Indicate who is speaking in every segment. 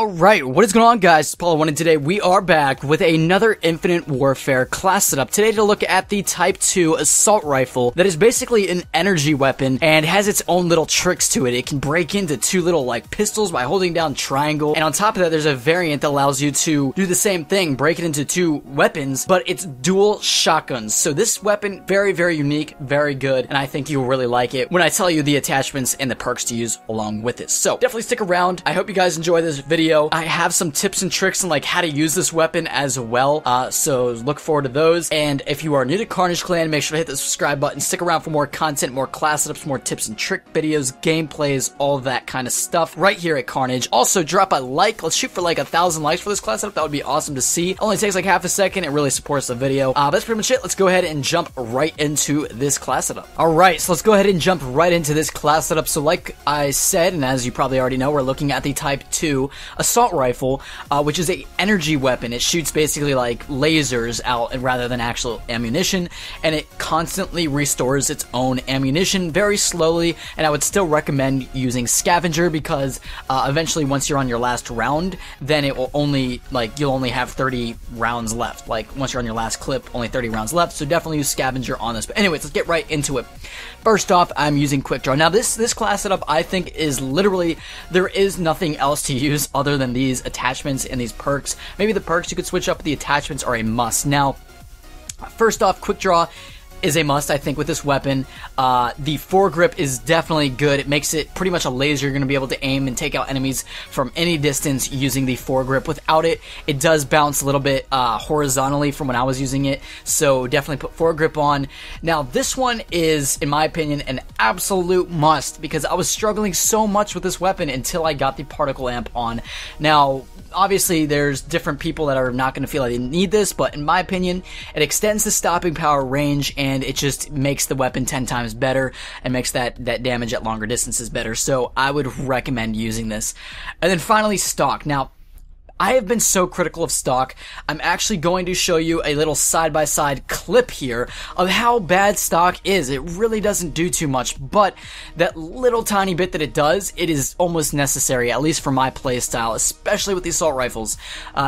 Speaker 1: Alright, what is going on, guys? It's Paulo1, and today we are back with another Infinite Warfare class setup. Today to look at the Type 2 assault rifle that is basically an energy weapon and has its own little tricks to it. It can break into two little pistols by holding down triangle, and on top of that there's a variant that allows you to do the same thing, break it into two weapons, but it's dual shotguns. So this weapon, very, very unique, very good, and I think you'll really like it when I tell you the attachments and the perks to use along with it. So definitely stick around. I hope you guys enjoy this video. I have some tips and tricks on how to use this weapon as well, so look forward to those. And if you are new to Carnage Clan, make sure to hit the subscribe button. Stick around for more content, more class setups, more tips and trick videos, gameplays, all of that kind of stuff right here at Carnage. Also, drop a like. Let's shoot for 1,000 likes for this class setup. That would be awesome to see. It only takes half a second. It really supports the video. That's pretty much it. Let's go ahead and jump right into this class setup. Alright, so let's go ahead and jump right into this class setup. So like I said, and as you probably already know, we're looking at the Type 2 assault rifle, which is a energy weapon. It shoots basically lasers out rather than actual ammunition, and it constantly restores its own ammunition very slowly. And I would still recommend using scavenger because eventually once you're on your last round, then it will only you'll only have 30 rounds left. Once you're on your last clip, only 30 rounds left, so definitely use scavenger on this. But anyways, let's get right into it. First off, I'm using quick draw. Now this class setup, I think, is literally, there is nothing else to use other than these attachments and these perks. Maybe the perks you could switch up, but the attachments are a must. Now, first off, quick draw is a must, I think, with this weapon. The foregrip is definitely good. It makes it pretty much a laser. You're going to be able to aim and take out enemies from any distance using the foregrip. Without it, it does bounce a little bit horizontally from when I was using it, so definitely put foregrip on. Now, this one is, in my opinion, an absolute must because I was struggling so much with this weapon until I got the particle amp on. Now, obviously, there's different people that are not going to feel like they need this, but in my opinion, it extends the stopping power range, and it just makes the weapon 10 times better and makes that damage at longer distances better. So I would recommend using this. And then finally, stock. Now, I have been so critical of stock. I'm actually going to show you a little side-by-side clip here of how bad stock is. It really doesn't do too much, but that little tiny bit that it does, it is almost necessary, at least for my playstyle, especially with the assault rifles,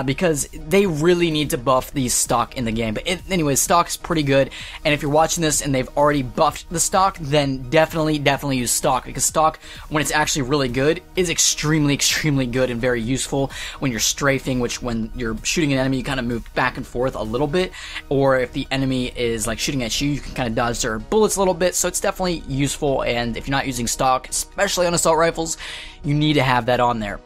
Speaker 1: because they really need to buff the stock in the game. But anyways, stock's pretty good, and if you're watching this and they've already buffed the stock, then definitely use stock, because stock, when it's actually really good, is extremely good and very useful when you're strafing, which when you're shooting an enemy, you kind of move back and forth a little bit, or if the enemy is shooting at you, you can kind of dodge their bullets a little bit. So it's definitely useful, and if you're not using stock, especially on assault rifles, you need to have that on there.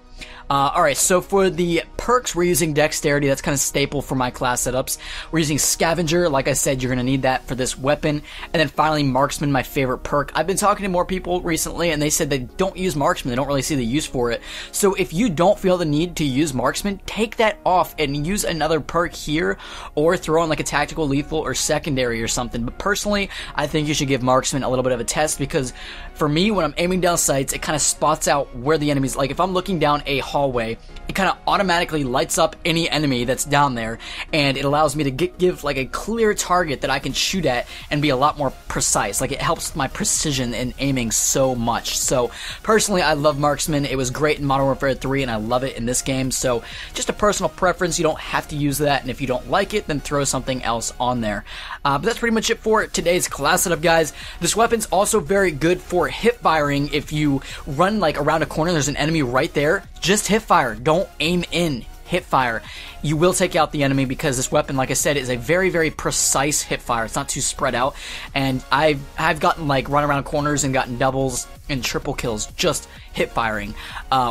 Speaker 1: Alright, so for the perks, we're using dexterity. That's kind of staple for my class setups. We're using scavenger. Like I said, you're going to need that for this weapon. And then finally, marksman, my favorite perk. I've been talking to more people recently, and they said they don't use marksman. They don't really see the use for it. So if you don't feel the need to use marksman, take that off and use another perk here, or throw in a tactical lethal or secondary or something. But personally, I think you should give marksman a little bit of a test, because for me, when I'm aiming down sights, it kind of spots out where the enemy's. If I'm looking down a hallway, it kind of automatically lights up any enemy that's down there, and it allows me to give a clear target that I can shoot at and be a lot more precise. It helps my precision in aiming so much. So personally, I love marksman. It was great in Modern Warfare 3, and I love it in this game. So just a personal preference. You don't have to use that, and if you don't like it, then throw something else on there. But that's pretty much it for today's class setup, guys. This weapon's also very good for hip firing. If you run around a corner, there's an enemy right there, just hip fire. Don't aim in. Hip fire. You will take out the enemy, because this weapon, like I said, is a very precise hip fire. It's not too spread out, and I've gotten run around corners and gotten doubles and triple kills just hip firing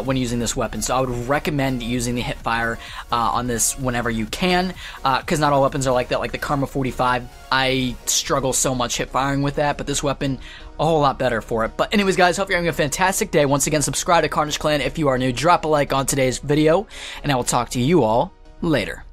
Speaker 1: when using this weapon. So I would recommend using the hip fire on this whenever you can, because not all weapons are like that. Like the Karma 45, I struggle so much hip firing with that, but this weapon, a whole lot better for it. But anyways, guys, hope you're having a fantastic day. Once again, subscribe to Carnage Clan if you are new. Drop a like on today's video, and I will talk to you all later.